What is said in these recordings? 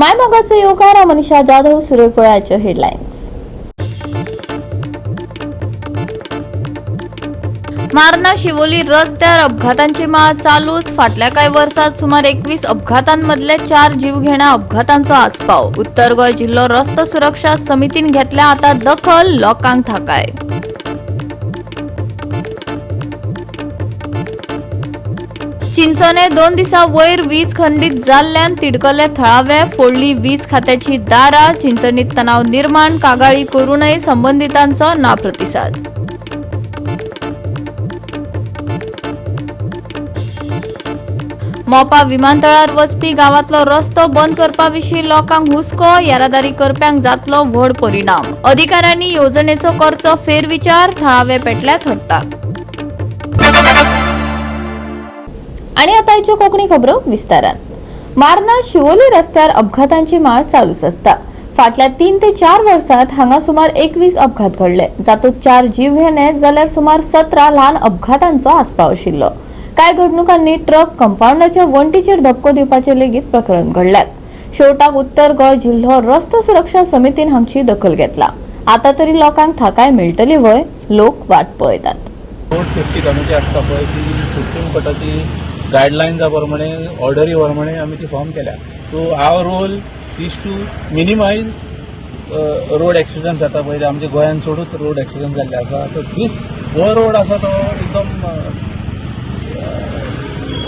मायमोगाचे योगकार Manisha Jadhav सूर्यपुराचे headlines. मारणा शिवोली रस्त्यावर अपघातांची माळ चालूच। फाटल्या काही वर्षात सुमारे 21 अपघातांमधले 4 जीवघेण्या अपघातांचो आस्पाव। उत्तर गोंय जिल्हो रस्तो सुरक्षा समितीन घेतल्या आता दखल, लोकांक थाकाय। चिंचोने 2 दिसा वयर वीज खंडीत जाल्ल्यान तिडकले थळावे, फोडली वीज खात्याची दारां। चिंचणीत तणाव निर्माण, कागाळी करूनय संबंधितांचो ना प्रतिसाद। मोपा विमानतळार वचपी गावातलो रस्तो बंद करपाविशीं लोकांक हुस्को, येरादारी करप्यांक जातलो व्हड परिणाम। अधिकाऱ्यांनी येवजणेचो करचो फेरविचार, थळावे पेटल्यात हट्टाक। आणि आता आयच्यो कोंकणी खबरो विस्तारान। मारणा शिवोली रस्त्यार अपघातांची माळ चालूच आसता। फाटल्या 3 ते 4 वर्षांत हांगा सुमार 21 अपघात घडले, जातूंत 4 जीवघेणे जाल्यार सुमार 17 ल्हान अपघातांचो आस्पाव आशिल्लो। कांय घडणुकांनी ट्रक कंपाऊंडाच्या वण्टीचेर धपको दिवपाचे लेगीत प्रकरण घडल्यात। शेवटाक उत्तर गोंय जिल्हो रस्तो सुरक्षा समितीन हांची दखल घेतला। आता तरी लोकांक थाकाय मेळटली वय, लोक वाट पळयतात। रोड सेफ्टी कमिटी आसता पळय ती सुप्रीम कोर्टाची गायडलायन्सा प्रमाणे ऑर्डरी प्रमाणे आमी ती फॉर्म केल्या। So our role is to minimise road accident जाता पळय आमच्या गोंयांत चडूच रोड एक्सिडंट जाल्ले आसा। सो दीस हो रोड आसा तो एकदम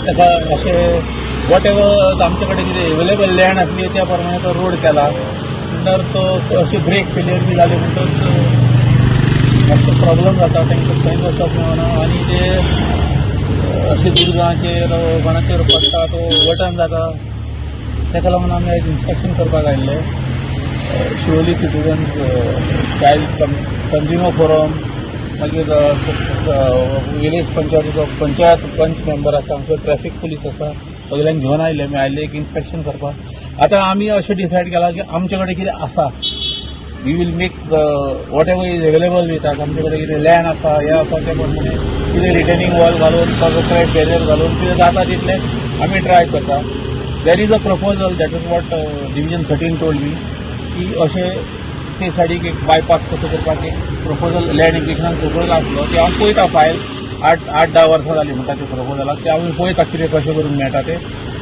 ताका अशें वॉट एवर आमचे कडेन कितें एवेलेबल लँड आसली त्या प्रमाणे तो रोड केला। नंतर तो अशी ब्रेक फेलियर बी जाली म्हणटच मातसो प्रॉब्लम जाता, तांकां खंय वचप मेळना आनी ते अशें दुर्गांचेर कोणाचेर पडटा तो वटन जाता। ताका लागून आमी आयज इन्स्पेक्शन करपाक आयिल्ले। Siolim citizens child consumer forum, मागीर विलेज पंचायतीचो पंचायत पंच मेंबर आसा, आमचो ट्रॅफिक पुलीस आसा, सगळ्यांक घेवन आयिल्ले आमी आयिल्ले एक इन्स्पेक्शन करपाक। आतां आमी अशें डिसायड केला की आमचे कडेन कितें आसा we will make whatever is available with us. आमचे कडेन कितें लँड आसा हे आसा ते प्रमाणे कितें रिटेनिंग वॉल घालून क्रॅश बॅरियर घालून कितें जाता तितलें आमी ट्राय करता। There is a proposal that is what division 13 told me की अशें ते सायडीक एक बायपास कसो करपाक एक प्रपोजल लँड एक्विजिशनाक प्रपोजल आसलो ते हांव पळयता फायल 8-10 वर्सां जालीं म्हणटा त्या प्रपोजलाक ते हांव पळयता कितें कशें करूंक मेळटा तें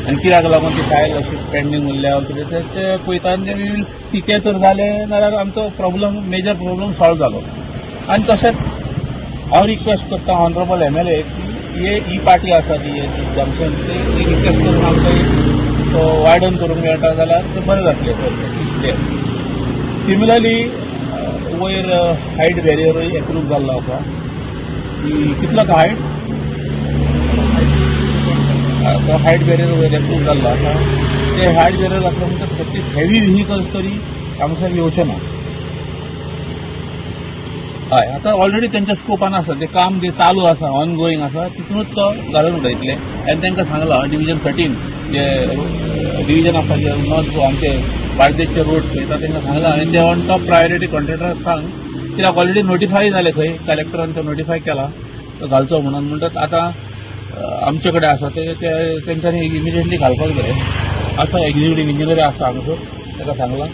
आनी कित्याक लागून ती फायल अशी पेंडींग उरल्या कितें ते पळयता आनी तिकें जर जालें जाल्यार आमचो प्रॉब्लम मेजर प्रॉब्लम सॉल्व जालो। आनी तशेंच हांव रिक्वेस्ट करता ऑनरेबल MLA की ही पार्टी आसा ती जंक्शन ती रिक्वेस्ट करून आमकां तो वायडन करूंक मेळटा जाल्यार तें बरें जातलें दिसलें। सिमिलरली वयर हायट बॅरियरूय एप्रूव जाल्लो आसा की कितलो तो हायट बॅरियर वयर एप्रूव जाल्लो आसा। ते हायट बॅरियर आसलो म्हणटच प्रत्येक हेवी व्हेकल्स तरी हांगासर येवचे ना। हय आतां ऑलरेडी तेंच्या स्कोपान आसा ते काम जे चालू आसा ऑन गोईंग आसा तितूनच तो घालून उडयतले। आनी तांकां सांगलां डिविजन 13 जे डिविजन आसा जे नॉर्थ गोवा आमचे बार्देसचे रोड्स पळयता तांकां सांगलां आनी ते ऑन टॉप प्रायोरिटी कॉन्ट्रॅक्टराक सांग कित्याक ऑलरेडी नोटिफाय जाले खंय कलेक्टरान तो नोटिफाय केला तो घालचो म्हणून। म्हणटात आतां आमचे कडेन आसा ते तेंच्यांनी इमिजिएटली घालपाक जाय आसा। एक्झिक्युटीव इंजिनियर आसा हांगासर ताका सांगलां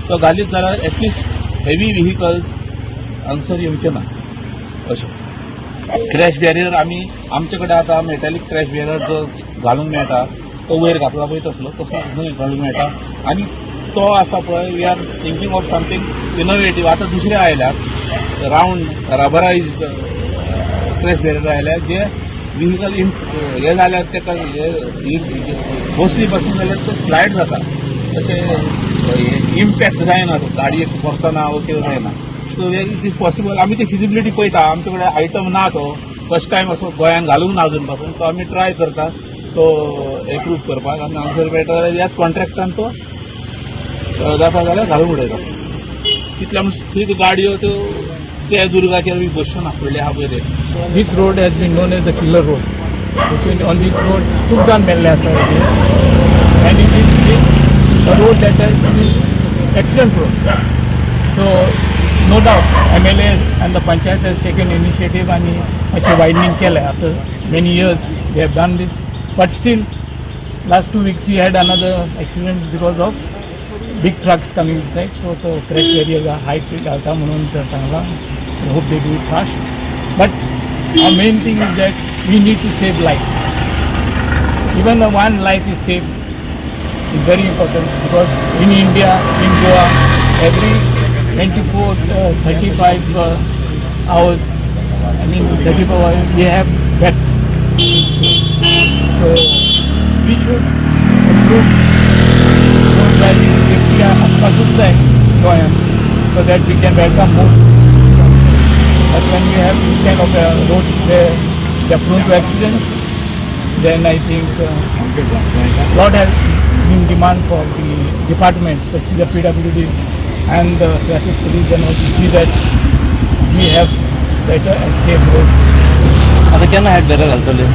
तो घालीत जाल्यार एटलिस्ट हेवी व्हेकल्स हांगासर येवचे ना अशें। क्रॅश बॅरियर आमी आमचे कडेन आतां मेटॅलीक क्रॅश बॅरियर जो घालूंक मेळटा तो वयर घातला पळय तसलो तसो घालूंक मेळटा आनी तो आसा पळय we are thinking of something innovative. आतां दुसरे आयल्यात रावंड रबरायज क्रॅश बॅरियर आयल्यात जे व्हेकल हे जाल्यार तेका बसली पासून जाल्यार तो स्लायड जाता तशें इम्पॅक्ट जायना गाडयेक व्हरतना वो कितें जायना। सो इट इज पॉसिबल आमी ती फिजिबिलिटी पळयता। आमचे कडेन आयटम ना तो फर्स्ट टायम असो गोंयांत घालूंक ना अजून पासून तो आमी ट्राय करता तो एप्रूव करपाक आनी हांगासर मेळटा जाल्यार ह्याच कॉन्ट्रॅक्टान तो जाता जाल्यार घालून उडयता। तितल्या थंय गाडयो त्यो त्या दुर्गाचेर बी बसच्यो ना फुडले आहा पळय ते। This road has been known as the killer road. On this road, खूब जाण मेल्ले आसा and it is a road that has been accident prone. So no doubt MLA and the panchayat has taken initiative and अशें widening केलें. After many years they have done this, but still last 2 weeks we had another accident because of big trucks coming inside. So the crash barrier height data म्हणून तर सांगला. I hope they do it fast. But our main thing is that we need to save life. Even the one life is saved is very important, because in India, in Goa, every 24, 35 hours, I mean 34 hours, we have death. So we should improve road driving safety aspects of so that we can welcome more. But when we have this kind of roads where they are prone to accident, then I think lot has been demand for the department, especially the PWDs and the traffic police, and also see that we have better and safe roads. आता केन्ना height barrier घालतले?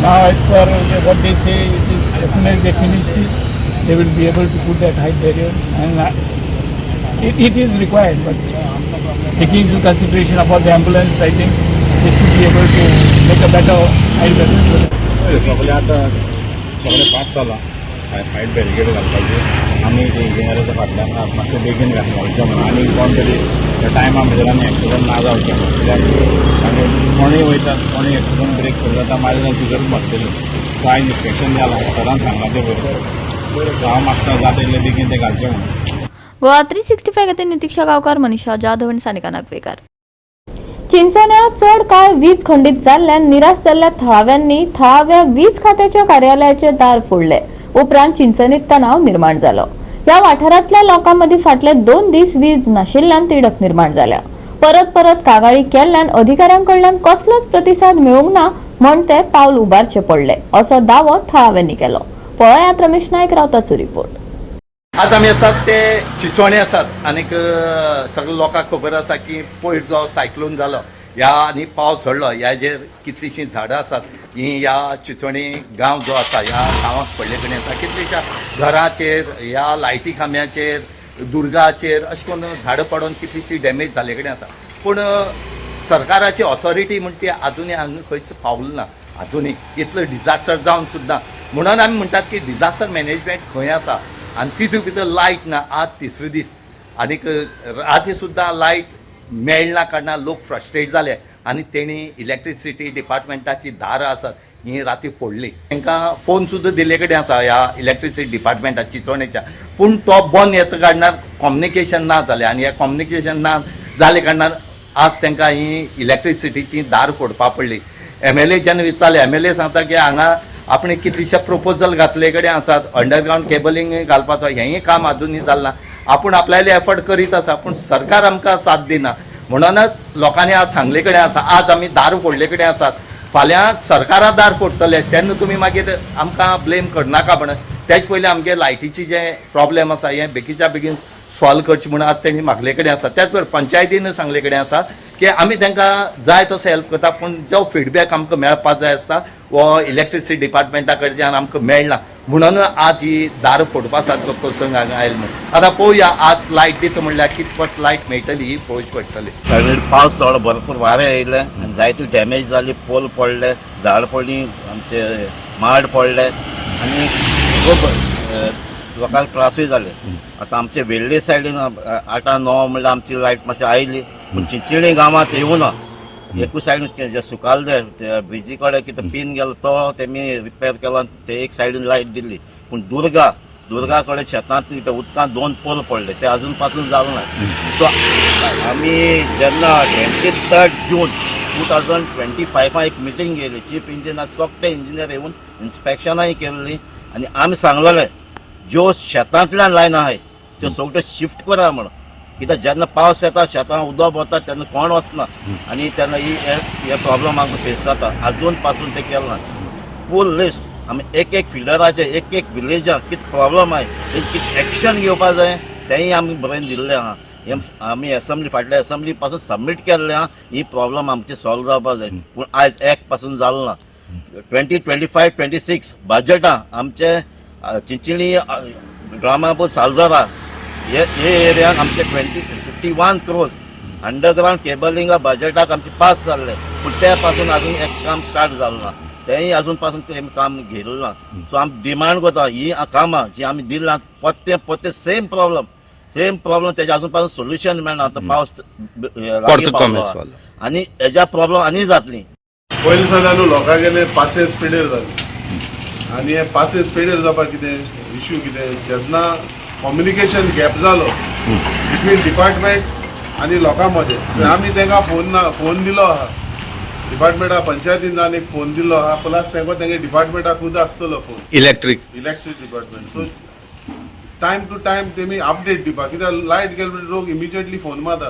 Now, as per what they say, it is as soon as they finish this, they will be able to put that height barrier, and it is required. But taking into consideration about the ambulance, I think they should be able to make a better height barrier. सगळे आता सगळे pass जाला height barricade घालपाचे. आमी ते इंजिनियराच्या फाटल्यान मातशें बेगीन घालचें म्हणून आनी कोण तरी त्या टायमा भितर आनी एक्सिडंट ना जावचें म्हणून. कित्याक आनी कोणूय वयतात, कोणूय एक्सिडंट ब्रेक केलो जाता मागीर जावन तिजोरूच मरतली. सो हांवें इन्स्पेक्शन जालां, सरान सांगलां तें बरोबर. सो हांव मागता जाता तितलें बेगीन तें घालचें म्हणून. गोवा 365 खातीर नितीक्षा गांवकार, मनीषा जाधव आनी सानिका नागवेकर. चिंचोण्या चड काळ वीज खंडीत जाल्ल्यान निराश जाल्ल्या थळाव्यांनी थळाव्या वीज खात्याच्या कार्यालयाचे दार फोडले. उपरांत चिंचणीत तणाव निर्माण जालो. या वाठारांतल्या लोकांमदीं फाटले 2 दीस वीज नाशिल्ल्यान तिडक निर्माण जाल्या. परत कागाळी केल्ल्यान अधिकाऱ्यांकडल्यान कसलोच प्रतिसाद मेळूंक ना म्हण ते पावल उबारचे पडले, असो दावो थळाव्यांनी केलो. पळयात रमेश नायक रावताचो रिपोर्ट. आज आमी आसात ते चिंचोणे आसात आनीक सगळे लोकांक खबर आसा की पयर जो सायक्लोन जालो ह्या आनी पावस झडलो ह्याचेर कितलींशीं झाडां आसात ही ह्या चिंचोणे गांव जो आसा ह्या गांवांत पडले कडेन आसा. कितलींश्या घरांचेर ह्या लायटी खांब्याचेर दुर्गाचेर अशें करून झाडां पडोवन कितलींशीं डॅमेज जाले कडेन आसा. पूण सरकाराची ऑथॉरिटी म्हणटा ती आजुनूय हांगा खंयच पावलें ना. आजुनूय इतलो डिजास्टर जावन सुद्दां म्हणून आमी म्हणटात की डिजास्टर मॅनेजमेंट खंय आसा. आनी तितून भितर लायट ना. आज 3रो दीस आनीक राती सुद्दां लायट मेळना कारणान लोक फ्रस्ट्रेट जाले आनी तेणी इलेक्ट्रिसिटी डिपार्टमेंटाची दारां आसात ही राती फोडली. तांकां फोन सुद्दां दिले कडेन आसा ह्या इलेक्ट्रिसिटी डिपार्टमेंटाच्या चिंचोणेच्या. पूण तो बंद येता कारणान कम्युनिकेशन ना जालें आनी हें कम्युनिकेशन ना जाले कारणान आज तांकां ही इलेक्ट्रिसिटीची दार फोडपा पडली. MLA जेन्ना विचारले MLA सांगता की हांगा आपण कितलीशे प्रपोजल घातले कडेन आसात. अंडरग्रावंड केबलिंग घालपाचो हेंय काम अजूनय जालें ना. आपूण आपल्याले एफर्ट करीत आसा पूण सरकार आमकां साथ दिना. म्हणूनच लोकांनी आज सांगले कडेन आसा आज आमी दार फोडले कडेन आसात. फाल्यां सरकारा दार फोडटले तेन्ना तुमी मागीर आमकां ब्लेम करनाका म्हणून. तेच पयलीं आमगे लायटीची जे प्रॉब्लेम आसा हें बेगीच्या बेगीन सॉल्व करचें म्हणून आज तेणी मागले कडेन आसा. त्याच बरोबर पंचायतीन सांगले कडेन आसा की आमी तांकां जाय तसो हेल्प करता पूण जो फीडबॅक आमकां मेळपाक जाय आसता वो इलेक्ट्रिसिटी डिपार्टमेंटा कडच्यान आमकां मेळना. म्हणून आज ही दार फोडपा सारको प्रसंग हांगा आयलो म्हणून. आतां पळोवया आज लायट दिता म्हणल्यार कितपत लायट मेळटली ही पळोवची पडटली. कारण पावस चड भरपूर वारें येयले आनी जायती डॅमेज जाली. पोल पडले, झाड पडलीं, आमचे माड पडले आनी खूब लोकांक त्रासूय जाले. आतां आमचे वेल्ले सायडीन 8-9 म्हणल्यार आमची लायट मातशी आयली पूण चिंचोणे गांवांत येवना. एकू सायडीन जे सुकालदे ते ब्रिजी कडेन कितें पिन गेलो तो तेमी रिपेर केलो आनी ते एक सायडीन लायट दिल्ली. पूण दुर्गा कडेन शेतांत ते उदकांत 2 पोल पडले ते अजून पासून जालें ना. सो आमी जेन्ना 23 जून 2025 एक मिटींग गेली चीफ इंजिनियर सगळे इंजिनियर येवन इन्स्पेक्शनाय केल्ली आनी आमी सांगलेलें ज्यो शेतांतल्यान लायन आहाय त्यो सगळ्यो शिफ्ट करा म्हणून. कित्याक जेन्ना पावस येता शेतांत उदक भरता तेन्ना कोण वचना आनी तेन्ना हे प्रॉब्लम आमकां फेस जाता. आजून पासून ते केलें ना. फूल लिस्ट आमी एक फिल्डराचे एक विलेजाक कितें प्रॉब्लम आहाय कितें एक्शन घेवपाक जाय तेंय आमी बरयन दिल्लें आहा. आमी फाटल्या एसेंब्ली पासून सबमीट केल्लें आहा. ही प्रॉब्लम आमची सॉल्व जावपाक जाय पूण आयज 1 पासून जालें ना. 2025-26 बजेटां आमचे चिंचणी ड्रामापूर सालजरा हे एरियाक आमचे 51 crores अंडरग्रावंड केबलिंगा बजेटाक आमचे पास जाल्ले पूण ते पासून अजून एक काम स्टार्ट जालें ना. तेंय अजून पासून ते काम घेयलेलं ना. सो आमी डिमांड करता ही कामां जी आमी दिलां पत्ते सेम प्रॉब्लम तेजे अजून पासून सोल्युशन मेळना. आतां पावस लागीं पावलो आनी हेज्या प्रॉब्लम आनी जातली. पयलीं सावन लोकांगेले पासे स्पिडीर जाली आनी हे पासे स्पिडीर जावपाक कितें इश्यू कितें जेन्ना कम्युनिकेशन गॅप जालो बिटवीन डिपार्टमेंट आनी लोकां मदें आमी तांकां फोन दिलो आहा डिपार्टमेंटा पंचायतीन जावन एक फोन दिलो आहा प्लस तेंगे डिपार्टमेंटा खुद आसतलो phone electric department. So time to time तेमी अपडेट दिवपाक कित्याक लायट गेले म्हणटकीर लोक इमिजिएटली फोन मारता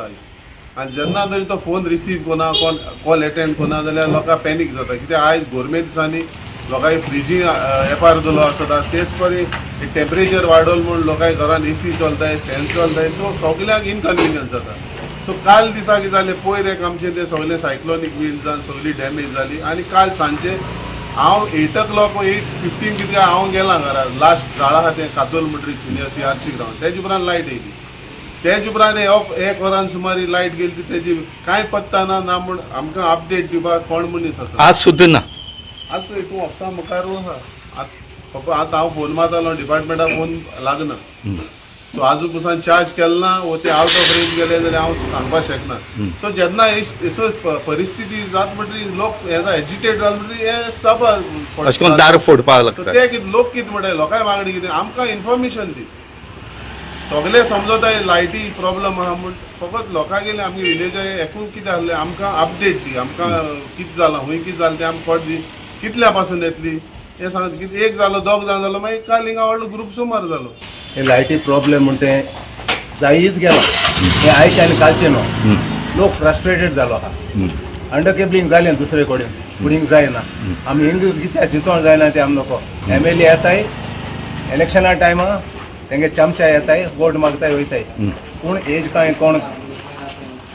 आनी जेन्ना तरी तो फोन रिसीव कोना कॉल अटेंड कोना जाल्यार लोकां पॅनीक जाता कित्याक आयज गोरमेंट दिसांनी लोकांनी फ्रिजींग एपार दवरलो आसता तेच परी टेम्परेचर वाडल म्हूण लोकांनी घरान एसी चलताय फॅन चलताय सो सगळ्यांक इनकन्विनियन्स जाता. सो काल दिसा कितें जालें पयर एक आमचें तें सगळें सायक्लोनीक विंड जावन सगळी डॅमेज जाली आनी काल सांजचे हांव 8 8:15 कितें हांव गेलां घरा लास्ट झाडां आहा तें कातोल म्हणटरी सिनियर CRC ग्रावंड तेजे उपरांत लायट येयली. तेज उपरांत एक वरान सुमार लायट गेली ती तेजी कांय पत्ता ना म्हूण आमकां अपडेट दिवपाक कोण मनीस आसा आज सुद्दां ना. आज तूं ऑफिसा मुखार आहा पप्पा आतां हांव फोन मारतालो डिपार्टमेंटा फोन लागना. सो आजू पसून चार्ज केलो ना वो ते आउट ऑफ रेंज गेले जाल्यार हांव सांगपाक शकना. सो जेन्ना अशो परिस्थिती जाता म्हणटरी लोक एजिटेट जाले म्हणटरी हे सब अशें करून दार फोडपाक लागता. ते कितें लोक कितें म्हणटाय लोकांय वांगडी कितें आमकां इन्फॉर्मेशन दी सगळे समजताय लायटी प्रॉब्लम आहा म्हूण फकत लोकां गेले आमगे विलेजा एकूच कितें आहलें आमकां अपडेट दी आमकां कितें जालां हूंय कितें जालें तें आमकां कळट दी कितल्या पासून येतली हें सांगता कितें एक जालो दोग जावन जालो मागीर काल हिंगा व्हडलो ग्रूप सुमार जालो. हे लायटी प्रॉब्लेम म्हणते जायीच गेला हे आयचे आनी कालचे न्हू. लोक फ्रस्ट्रेटेड जालो आहा अंडर केबलिंग जालें दुसरे कडेन पूण हिंग जायना आमी हिंग कित्याक चिंतोण जायना ते आमी नको. MLA येताय इलेक्शना टायमा तेंगे चमचा येताय वोट मागताय वयताय पूण एज कांय कोण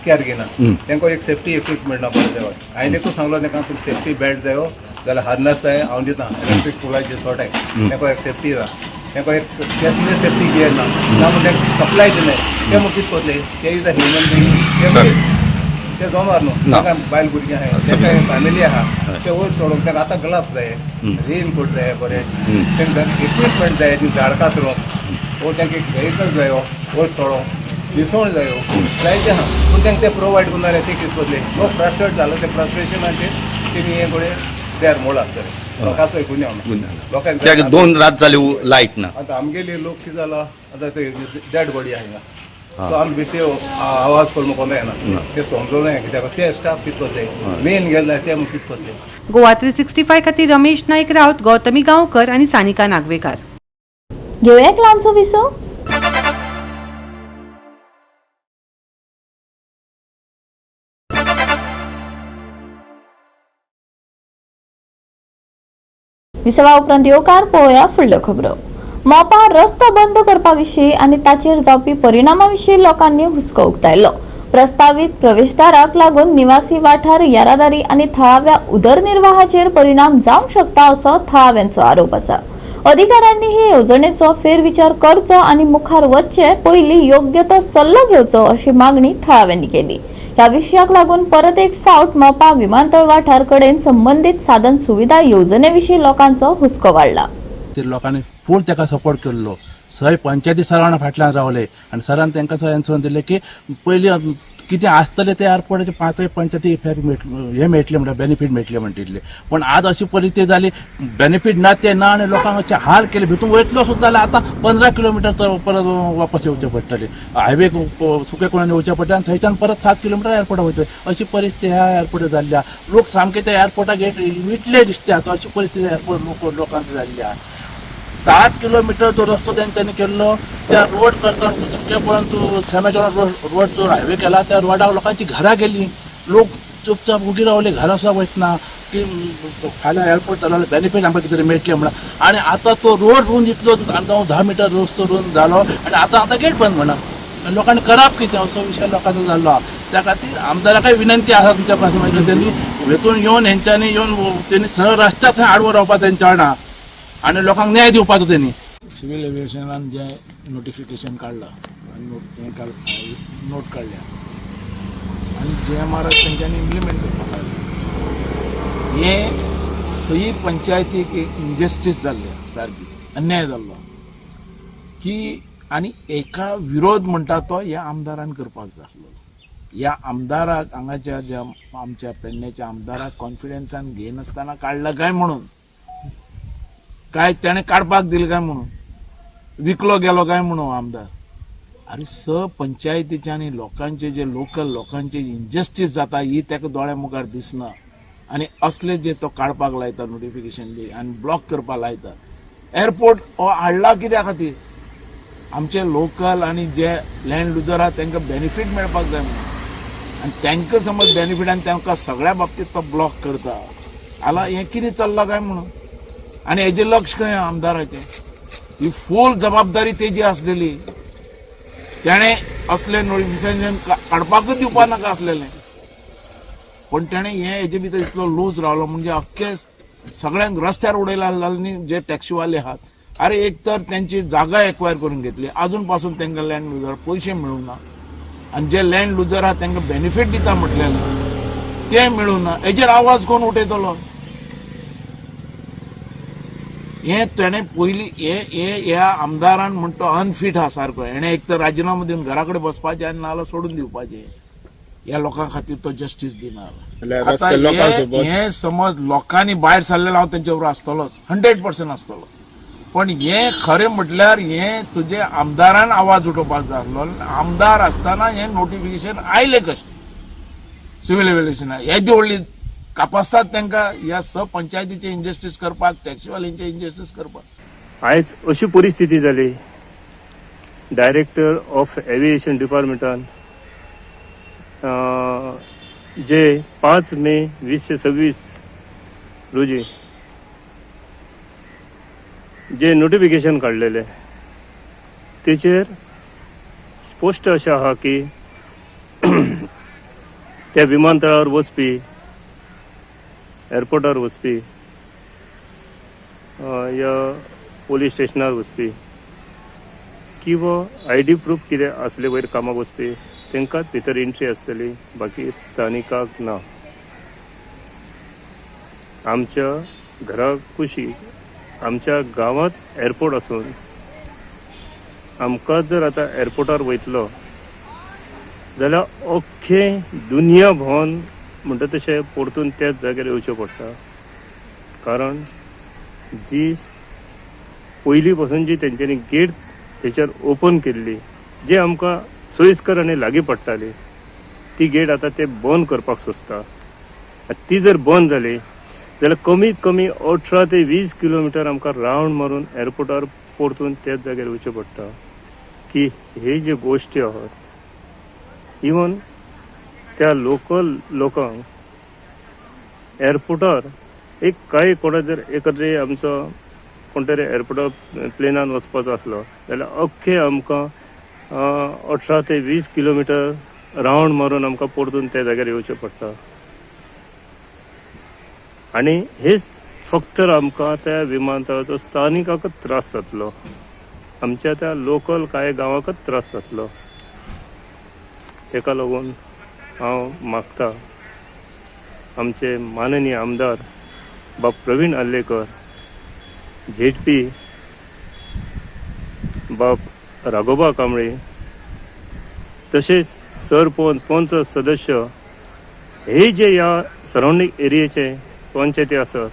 केअर घेना तेंको एक सेफ्टी इक्विपमेंट ना पडटा जाय. हांवें देखून सांगलो तेंकां तुका सेफ्टी बेल्ट जायो जाल्यार हार्नस जाय हांव दिता इलेक्ट्रीक पुलाचे सोटाय तेंको एक सेफ्टी जाय तेंको एक केसलेस सेफ्टी गियर ना म्हूण तेंका सप्लाय दिले ते म्हूण कितें कोतले ते इज अ ह्युमन बींग ते जनावर न्हू ताका बायल भुरगीं आहाय तेका फॅमिली आहा ते वयर चडोवंक तेका आतां ग्लव्स जाय रेनकोट जाय बरें तेंका इक्विपमेंट जाय झाड कातरूंक वो तेंका एक व्हेकल जायो वयर चडोवंक विसवण जायो जायते आहा पूण तेंका ते प्रोवायड करनाले ते कितें कोतले लोक फ्रस्ट्रेट जालो ते फ्रस्ट्रेशनाचेर तेमी हे कडेन दे आर मोड आसतले लोकांचो गुन्यांव लोकांक 2 रात जाली लायट ना. आतां आमगेली लोक कितें जाला आतां ते डेड बॉडी आहा हिंगा सो आमी बेश्टे आवाज करून कोण येना ते समजूं जाय कित्याक ते स्टाफ कितें कोतले मेन गेले ते कितें कोतले. गोवा 365 खातीर रमेश नायक रावत गौतमी गांवकर आनी सानिका नागवेकार. घेऊया एक ल्हानसो विसो. विसवा उपरांत येवकार पळोवया फुडल्यो खबरो. मोपा रस्तो बंद करपा विशीं आनी ताचेर जावपी परिणामा विशीं लोकांनी हुस्को उक्तायलो. प्रस्तावित प्रवेशदाराक लागून निवासी वाठार येरादारी आनी थळाव्या उदरनिर्वाहाचेर परिणाम जावंक शकता असो थळाव्यांचो आरोप आसा. अधिकाऱ्यांनी हे येवजणेचो फेरविचार करचो आनी मुखार वचचे पयलीं योग्य तो सल्लो घेवचो अशी मागणी थळाव्यांनी केली. ह्या विशयाक लागून परत एक फावट मोपा विमानतळ वाठार कडेन संबंधित साधन सुविधा येवजणेविशीं लोकांचो हुस्को वाडला. लोकांनी फूल ताका सपोर्ट केल्लो सय पंचायती सरांना फाटल्यान रावले आनी सरान तांकां थंय एन्सर दिलें की पयलीं कितें आसतलें ते एअरपोर्टाचे 5 पंचायती हे मेळटले म्हणटा बेनिफीट मेळटले म्हणटिल्ले पूण आज अशी परिस्थिती जाली बेनिफीट ना ते ना आनी लोकांक अशे हाल केले भितून वयतलो सुद्दां जाल्यार आतां 15 किलोमिटर परत वापस येवचें पडटलें हायवे सुके कोणान येवचें पडटा आनी थंयच्यान परत 7 किलोमिटर एअरपोर्टार वयतले अशी परिस्थिती ह्या एअरपोर्टार जाल्ल्या लोक सामके त्या एअरपोर्टाक विटले दिसता अशी परिस्थिती एअरपोर्ट लोकांची जाल्ली आहा. 7 किलोमिटर जो रस्तो तेंच्यांनी केल्लो त्या रोड करता सुकेपणान सेमेजॉन रोड जो हायवे केला त्या रोडाक लोकांची घरां गेली लोक चुपचाप उगी रावले घरा सुद्दां वयतना की फाल्यां एअरपोर्ट जालो बेनिफीट आमकां कितें मेळटलें म्हणून आनी आतां तो रोड रूंद इतलो 10 मिटर रस्तो रूंद जालो आनी आतां गेट बंद म्हणा लोकांनी करप कितें असो विशय लोकांचो जाल्लो आहा. त्या खातीर आमदाराकाय विनंती आसा तुमच्या पासून त्यांनी हेतून येवन हेंच्यांनी येवन तेणी सरळ रस्त्या थंय आडवो रावपा तेंच्या वांगडा आनी लोकांक न्याय दिवपाचो तेणी. सिव्हिल एव्हिएशनान जे नोटिफिकेशन काढला नोट काढल्या आणि GMR तेंच्यांनी इम्प्लिमेंट करपाक लागले. हे सही पंचायतीक एक इनजस्टीस जाल्ले सारकी अन्याय जाल्लो की आनी एका विरोध म्हणटा तो ह्या आमदारान करपाक जाय आसलो. ह्या आमदाराक हांगाच्या ज्या आमच्या पेडण्याच्या आमदाराक कॉन्फिडन्सान घेनासतना काडला काय म्हणून, काय त्याने काडपाक दिले काय म्हणून, विकलो गेलो काय म्हणून आमदार. अरे पंचायतीचे आनी लोकांचे जे लोकल लोकांचे इनजस्टीस जाता ही तेका दोळ्या मुखार दिसना आनी असले जे तो काडपाक लायता नोटिफिकेशन दी आनी ब्लॉक करपाक लायता. एअरपोर्ट हो हाडला कित्या खातीर? आमचे लोकल आनी जे लँड लुजर आहा तांकां बेनिफीट मेळपाक जाय म्हणून, आनी तांकां समज बेनिफिटान तांकां सगळ्या बाबतींत तो ब्लॉक करता जाल्यार हें कितें चल्लां काय म्हणून. आनी हेजें लक्ष खंय आमदाराचें? ही फूल जबाबदारी तेजी आसलेली. तेणें असलें नोटिफिकेशन काडपाकूच दिवपा नाका आसलेलें, पण तेणें हेजे भितर इतलो लूज रावलो म्हणजे अख्खे सगळ्यांक रस्त्यार उडयला न्ही जे टॅक्सीवाले आहात. अरे एक तर त्यांची जागा एक्वायर करून घेतली, अजून पासून तांकां लँड लुजर पयशे मेळूंक ना, आनी जे लँड लुजर आहात तांकां बेनिफीट दिता म्हटलेलें ते मेळूंक ना. हेजेर आवाज कोण उठयतलो? हे तेणें पयलीं ह्या आमदारान म्हणटा तो अनफीट आहा सारको. हेणें एक तर राजिनामो दिवन घरा कडेन बसपाचें आनी नाल्यार सोडून दिवपाचें. ह्या लोकां खातीर तो जस्टीस दिना. हे समज लोकांनी भायर सरलेलो हांव तेंचे बरोबर आसतलोच, 100% आसतलो, पण हे खरें म्हटल्यार हे तुजे आमदारान आवाज उठोवपाक जाय आसलो. आमदार आसतना हे नोटिफिकेशन आयले कशें सिव्हील एव्हिएशन येदी व्हडली कापासतात तांकां ह्या पंचायतीचे इनजस्टीस करपाक, टॅक्सीवाल्यांचे इनजस्टीस करपाक. आयज अशी परिस्थिती जाली, डायरेक्टर ऑफ एव्हिएशन डिपार्टमेंटान जे 5 मे 2026 रोजी जे नोटिफिकेशन काढलेले तेचेर स्पष्ट अशें आहा की त्या विमानतळावर वचपी, एअरपोर्टार वचपी, या पोलीस स्टेशनार वचपी किंवा ID प्रूफ कितें असले वयर कामाक वचपी तांकांच भितर एंट्री आसतली, बाकी स्थानिकाक ना. आमच्या घरा कुशीक आमच्या गांवांत एअरपोर्ट आसून आमकां जर आतां एअरपोर्टार वयतलो जाल्यार अख्खें दुनिया भोंवन म्हणटा तशें परतून त्याच जाग्यार येवचें पडटा. कारण जी पयलीं पासून जी तेंच्यांनी गेट तेचेर ओपन केल्ली, जे आमकां सोयीस्कर आनी लागीं पडटाली, ती गेट आतां ते बंद करपाक सोदता. ती जर बंद जाली जाल्यार कमीत कमी 18 ते 20 किलोमिटर आमकां रावंड मारून एअरपोर्टार परतून त्याच जाग्यार येवचें पडटा. की हे जे गोश्टी आहात, इवन त्या लोकल लोकांक एअरपोर्टार एक कांय कोणा जर एखादे आमचो कोण तरी एअरपोर्टार प्लेनान वचपाचो आसलो जाल्यार अख्खे आमकां 18 ते 20 किलोमिटर रावंड मारून आमकां परतून त्या जाग्यार येवचें पडटा. आनी हेच फक्त आमकां त्या विमानतळाचो स्थानिकाकच त्रास जातलो, आमच्या त्या लोकल कांय गांवांकच त्रास जातलो. तेका लागून हांव मागता आमचे माननीय आमदार बाब प्रवीण आल्लेकर, ZP बाब राघोबा कांबळे, तशेंच सरपंच सदस्य हे जे ह्या सरावंडींग एरियेचे पंचायती आसात,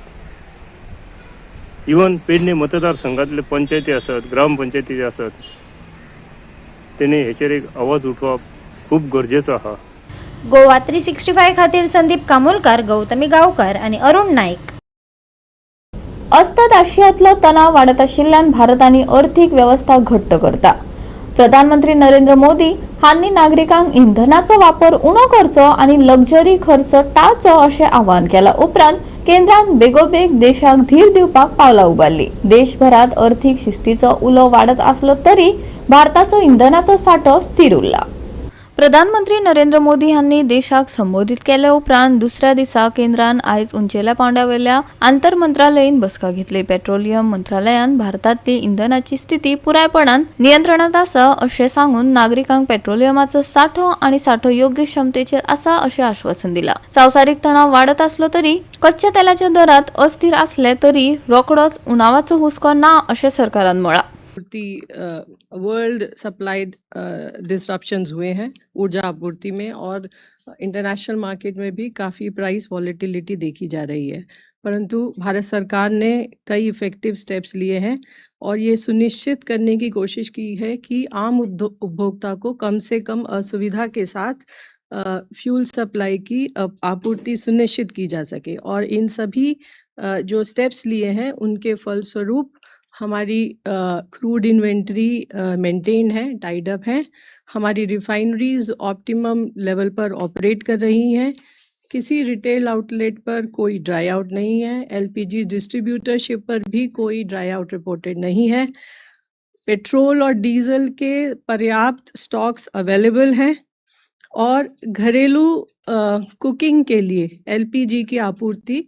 इवन पेडणे मतदारसंघातले पंचायती आसात, ग्रामपंचायती आसात, तेणी हेचेर एक आवाज उठोवप खूब गरजेचो आहा. गोवा 365 खातीर संदीप कामोलकार, गौतमी गांवकार आणि अरुण नाईक. अस्तंत आशियांतलो तणाव वाडत आशिल्ल्यान भारतानी अर्थीक वेवस्था घट्ट करता. प्रधानमंत्री नरेंद्र मोदी हांनी नागरिकांक इंधनाचो वापर उणो करचो आनी लक्झरी खर्च टाळचो अशें आवाहन केलां. उपरांत केंद्रान बेगोबेग देशाक धीर दिवपाक पावलां उबारली. देशभरात अर्थीक शिस्तीचो उलो वाडत आसलो तरी भारताचो इंधनाचो सांठो स्थिर उरला. प्रधानमंत्री नरेंद्र मोदी यांनी देशाक संबोधित केल्या उपरांत दुसऱ्या दिसा केंद्रान आयज उंचेल्या पांवड्यावयल्या आंतर मंत्रालयीन बसका घेतली. पेट्रोलियम मंत्रालयान भारतातली इंधनाची स्थिती पुरायपणान नियंत्रणात आसा अशें सांगून नागरिकांक पेट्रोलियमाचो साठो आनी साठो योग्य क्षमतेचेर आसा अशें आश्वासन दिला. संवसारीक तणाव वाडत आसलो तरी कच्च्या तेलाच्या दरात अस्थिर आसले तरी रोखडोच उणावाचो हुस्को ना अशें सरकारान म्हळां. वर्ल्ड सप्लाई डिसरप्शंस हुए हैं ऊर्जा आपूर्ति में और इंटरनेशनल मार्केट में भी काफ़ी प्राइस वॉलेटिलिटी देखी जा रही है, परंतु भारत सरकार ने कई इफ़ेक्टिव स्टेप्स लिए हैं और ये सुनिश्चित करने की कोशिश की है कि आम उपभोक्ता को कम से कम असुविधा के साथ फ्यूल सप्लाई की आपूर्ति सुनिश्चित की जा सके। और इन सभी जो स्टेप्स लिए हैं उनके फलस्वरूप हमारी क्रूड इन्वेंट्री मेंटेन है, टाइड अप है, हमारी रिफाइनरीज ऑप्टिमम लेवल पर ऑपरेट कर रही हैं, किसी रिटेल आउटलेट पर कोई ड्राई आउट नहीं है, एलपीजी डिस्ट्रीब्यूटरशिप पर भी कोई ड्राई आउट रिपोर्टेड नहीं है, पेट्रोल और डीजल के पर्याप्त स्टॉक्स अवेलेबल हैं और घरेलू कुकिंग के लिए एलपीजी की आपूर्ति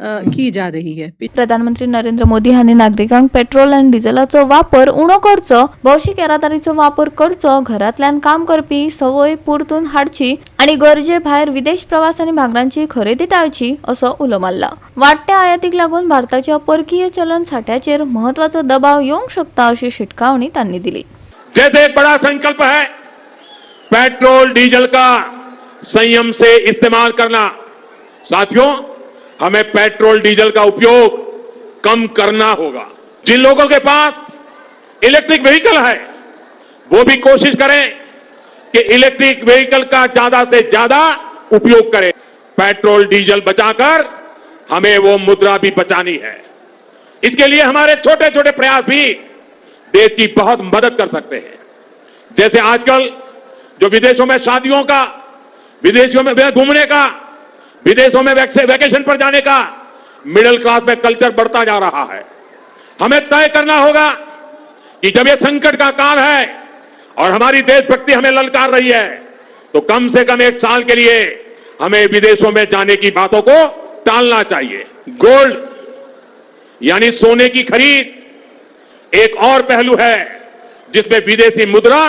की जा रही है। प्रधानमंत्री नरेंद्र मोदी हांणी नागरिकांक पेट्रोल आनी डिझेलाचो वापर उणो करचो, भौशीक येरादारीचो वापर करचो, घरांतल्यान काम करपी संवय परतून हाडची आनी गरजे भायर विदेश प्रवास आनी भांगरांची खरेदी टाळची असो उलो मारला. वाडट्या आयातीक लागून भारताच्या परकीय चलन साठ्याचेर महत्वाचो दबाव येवंक शकता अशी शिटकावणी तांणी दिली. जैसे एक बड़ा संकल्प है पेट्रोल डीजल का संयम से इस्तेमाल करना, साथियों हमें पेट्रोल डीजल का उपयोग कम करना होगा. जिन लोगों के पास इलेक्ट्रिक व्हीकल है वो भी कोशिश करें कि इलेक्ट्रिक व्हीकल का ज्यादा से ज्यादा उपयोग करें. पेट्रोल डीजल बचाकर हमें वो मुद्रा भी बचानी है. इसके लिए हमारे छोटे छोटे प्रयास भी देश की बहुत मदद कर सकते हैं. जैसे आजकल जो विदेशों में शादियों का, विदेशों में घूमने का, विदेशों में वैकेशन पर जाने का मिडिल क्लास में कल्चर बढ़ता जा रहा है. हमें तय करना होगा कि जब ये संकट का काल है और हमारी देशभक्ति हमें ललकार रही है तो कम से कम एक साल के लिए हमें विदेशों में जाने की बातों को टालना चाहिए. गोल्ड यानी सोने की खरीद एक और पहलू है जिसमें विदेशी मुद्रा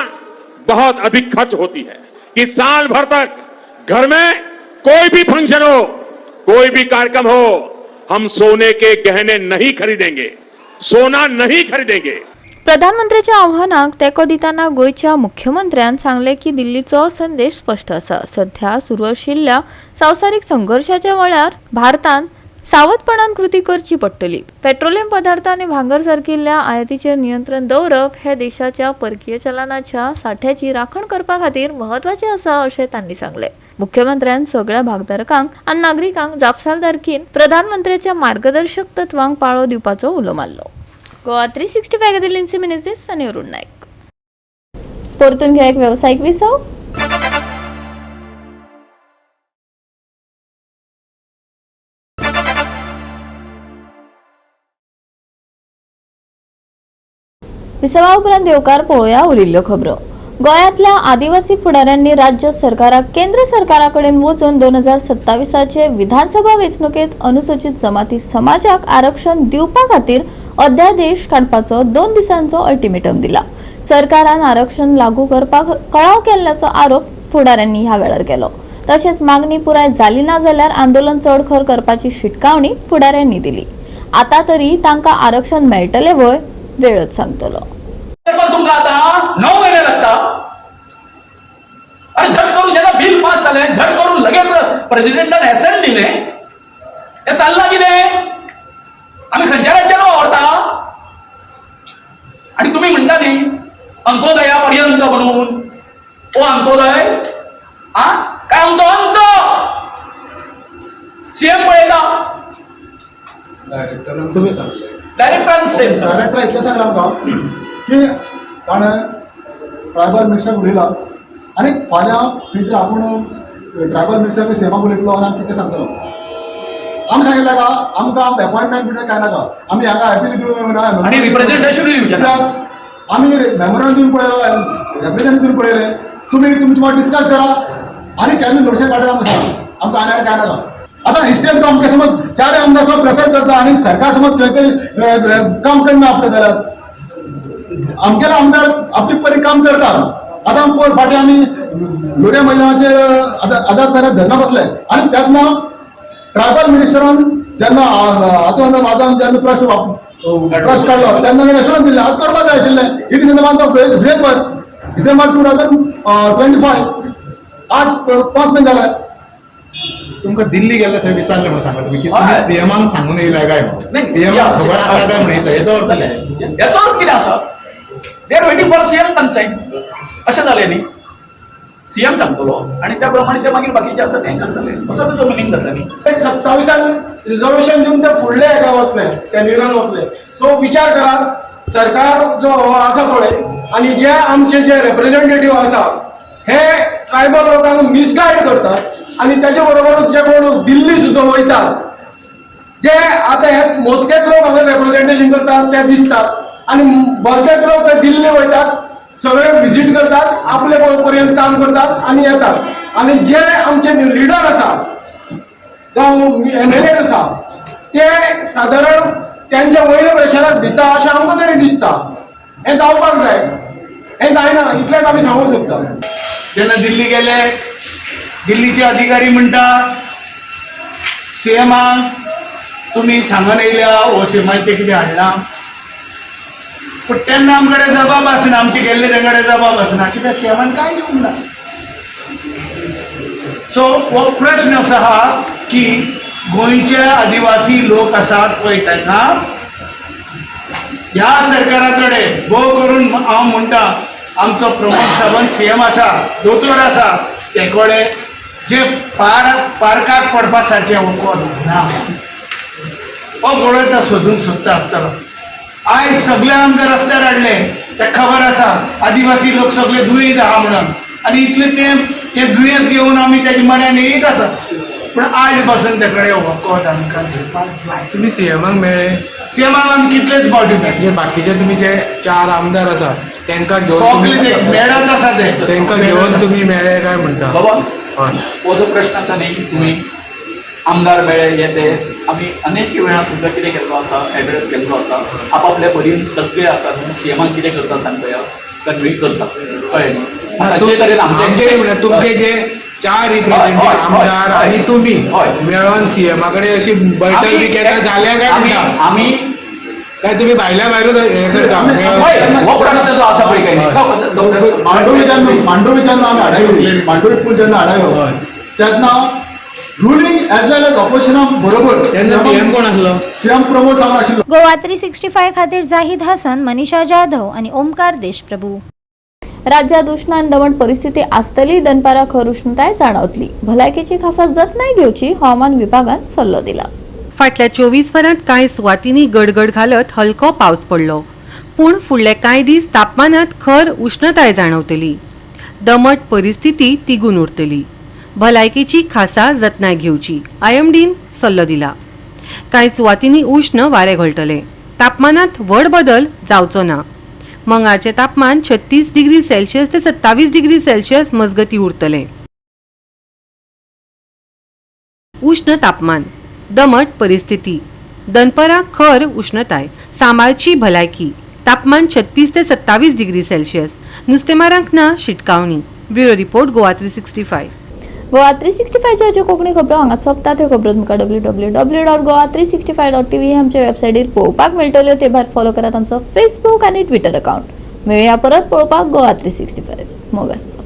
बहुत अधिक खर्च होती है कि साल भर तक घर में कोई भी फंक्शन हो, कोई भी कार्यक्रम हो, हम सोने के गहने नहीं खरीदेंगे, सोना नहीं खरीदेंगे. प्रधानमंत्र्यांच्या आव्हानाक तेको दिताना गोयच्या मुख्यमंत्र्यान सांगले की दिल्लीचो संदेश स्पष्ट आसा. सध्या सुरू आशिल्ल्या संवसारीक संघर्षाच्या वेळार भारतान सावधपणान कृती करची पडटली. पेट्रोलियम पदार्थ आनी भांगर सारकिल्ल्या आयातीचेर नियंत्रण दवरप हे देशाच्या परकीय चलनाच्या साठ्याची राखण करपा खातीर महत्वाचे आसा अशें तांणी सांगले. मुख्यमंत्र्यान सगळ्या भागधारकांक आनी नागरिकांक जापसालदारकीन प्रधानमंत्र्याच्या मार्गदर्शक तत्वांक पाळो दिवपाचो उलो मारलो. गोवा 365 खातीर लिन्सी मिनेझीस आनी अरुण नायक. परतून घ्या एक वेवसायीक विसव. विसवा उपरांत देवकार पळोवया उरिल्ल्यो खबरो. गोंयांतल्या आदिवासी फुडाऱ्यांनी राज्य सरकाराक केंद्र सरकाराकडेन वचून 2027चे विधानसभा वेंचणुकेत अनुसूचित जमाती समाजाक आरक्षण दिवपा खातीर अध्यादेश काडपाचो 2 दिसांचो अल्टिमेटम दिला. सरकारान आरक्षण लागू करपाक कळाव केल्ल्याचो आरोप फुडाऱ्यांनी ह्या वेळार केलो. तशेंच मागणी पुराय जाली ना जाल्यार आंदोलन चडखर करपाची शिटकावणी फुडाऱ्यांनी दिली. आता तरी तांकां आरक्षण मेळटले वय वेळच सांगतलो. तुमका आता 9 महिने लागतात आणि झट करून जेव्हा बिल पास झाले झट करून लगेच प्रेसिडेंटाने असेंट दिले. हे चालला की नाही? आम्ही खंयच्या राज्याला वावरता आणि तुम्ही म्हणता नाही अंत्योदयापर्यंत म्हणून. ओ अंत्योदय काय म्हणतो? अंत सीएम पळयला डायरेक्टर इतलें सांगला आमकां की ताणें ट्रायबल मिनिस्टर उलयला आनी फाल्यां खंय तरी आपूण ट्रायबल मिनिस्टर सेमाक उलयतलो आनी कितें सांगतलो. आमी सांगितलें का आमकां एपॉयंटमेंट बिटमेंट कांय नाका. आमी हांगा हॅपीली दिवन आणि रिप्रेझेंटेशन आमी मेमोरंडम दिवन पळयलो, रिप्रेझेंट दिवन पळयलें तुम्ही तुमची मत डिस्कस करा आणि कॅबिनेट नोटिसा काढा आमकां सांगा आमकां आनी काय नाका. आता हिस्टेट तो आमकां समज 4 आमदाराचो प्रेसर करता आणि सरकार समज खंय तरी काम करना आपले जाल्यार आमगेले आमदार आपली परी काम करतात. आता फाटी आम्ही लोऱ्या मैदानाचेर आझाद मैदान धरना बसले आणि त्यातना ट्रायबल मिनिस्टरान जेन्ना हातून वाजान जेन्ना ट्रस्ट काढलो तेन्ना एश्युरन्स दिले आज करपाक जाय आशिल्लें. It is in the month of December 2025 आज 5 महिने जाले. तुमकां दिल्ली गेले थंय विचारले म्हणून सांगा तुम्ही की तुम्ही सीएमान सांगून येयला काय म्हणून सीएमान खबर आसा काय म्हणून हेचो अर्थ काय याचा अर्थ किती असा they are waiting for CM consent अशें जालें न्ही. सीएम सांगतलो आणि त्या प्रमाणे ते मागीर बाकीचे आसा ते करतले असो तो मिनींग जाता न्ही. 27 रिझर्वेशन दिवन ते फुडले हेका वतले त्या निर्णयान वतले. सो विचार करा सरकार जो आसा पळय आणि जे आमचे जे रिप्रेझेंटेटिव्ह आसा हे ट्रायबल लोकांक मिसगायड करतात आणि त्याच्या बरोबरच जे कोण दिल्ली सुद्धा वयतात जे आता हे मोजकेच लोक हांगा रिप्रेझेंटेशन करतात ते दिसतात आणि बरेच लोक ते दिल्ली वयतात सगळे विजिट करतात आपले पर्यंत काम करतात आणि येतात आणि जे आमचे लिडर आसा जावं MLA आसा ते सादारण त्यांच्या वयल्या प्रेशराक भिता अशें आमकां तरी दिसता. हें जावपाक जाय हें जायना इतलेंच आमी सांगूंक सोदता. जेन्ना दिल्ली गेले दिल्लीचे अधिकारी म्हणटा सीएमान तुम्ही सांगून येयल्या हो सीएमाचे कितें हाडला पूण तेन्ना आमकडे जबाब आसना आमचे गेल्ले तेंकडे जबाब आसना कित्याक सीएमान कांय दिवंक ना. सो हो प्रश्न असो आहा की गोंयचे आदिवासी लोक आसात पळय ताका ह्या सरकारा कडेन भोव करून हांव म्हणटा आमचो प्रमोद सावंत सीएम आसा दोतोर आसा ते कडेन जे पार्काक पडपा सारखे वखद ना हो गोळो तो सोदूंक सोदता आसतलो. आयज सगळे आमकां रस्त्यार हाडले ते खबर आसा आदिवासी लोक सगळे दुयेंत आहा म्हणून आनी इतले ते दुयेंस घेवन आमी तेजे मनान येयत आसा पूण आयज पासून ते कडेन वखद आमकां दिवपाक जाय. तुम्ही सीएमाक मेळ्ळे सीएमाक आमी कितलेच फावटी मेळ्ळे जे बाकीचे तुम्ही जे 4 आमदार आसा त्यांना सगळे ते मेळत आसा ते त्यांना घेऊन तुम्ही मेळ्ळे काय म्हणता बाबा हो जो प्रश्न आसा न्ही तुम्ही आमदार मेळ्ळे येते आमी अनेक वेळा तुमकां कितें केल्लो आसा एड्रेस केल्लो आसा आपापल्या परीन सगळे आसा न्हू सीएमान कितें करता सांगता कन्वे करता कळ्ळें न्ही. तुमचे जे 4 रिप्रेझेंटेटिव्ह आमदार आणि तुम्ही मेळून सीएमा कडेन अशी बैठक बी केल्या जाल्या काय म्हणटा आमी काय तुम्ही भायल्या भायरूच हे करता हो प्रश्न जो आसा पळय काय मांडोवी जेन्ना आमी हाडायली मांडोवी पूल जेन्ना हाडायलो तेन्ना रुलिंग एज वेल एज ऑपोजिशना बरोबर सीएम कोण आसलो सीएम प्रमोद सावंत आशिल्लो. गोवा 365 खातीर जाहीद हसन, मनीषा जाधव आणि ओमकार देशप्रभू. राज्यात उष्ण आणि दमट परिस्थिती आसतली दनपारा खर उष्णताय जाणवतली. भलायकेची खासा जतनाय घेवची हवामान विभागान सल्लो दिला. फाटल्या 24 वरांत कांय सुवातींनी गडगड घालत हलको पावस पडलो पूण फुडले कांय दीस तापमानात खर उष्णताय जाणवतली. दमट परिस्थिती तिगून उरतली. भलायकेची खासा जतनाय घेवची IMDन सल्लो दिला. कांय सुवातींनी उष्ण वारे घोळटले. तापमानात व्हड बदल जावचो ना. मंगळारचे तापमान 36 डिग्री सेल्सियस ते 27 डिग्री सेल्सियस मजगती उरतले. उष्ण तापमान, दमट परिस्थिती, दनपारा खर उष्णताय, सांबाळची भलायकी, तापमान 36 ते 27 डिग्री सेल्सियस, नुस्तेमारांक ना शिटकावणी. Bureau report Goa 365. गोवा 365 च्या ज्यो कोंकणी खबरो हांगाच सोंपतात त्यो खबरो तुमकां www.goa365.tv हे आमच्या वेबसायटीर पळोवपाक मेळटल्यो. ते भायर फॉलो करात आमचो फेसबूक आनी ट्विटर अकाउंट. मेळुया परत पळोवपाक गोवा 365. मोग आसचो.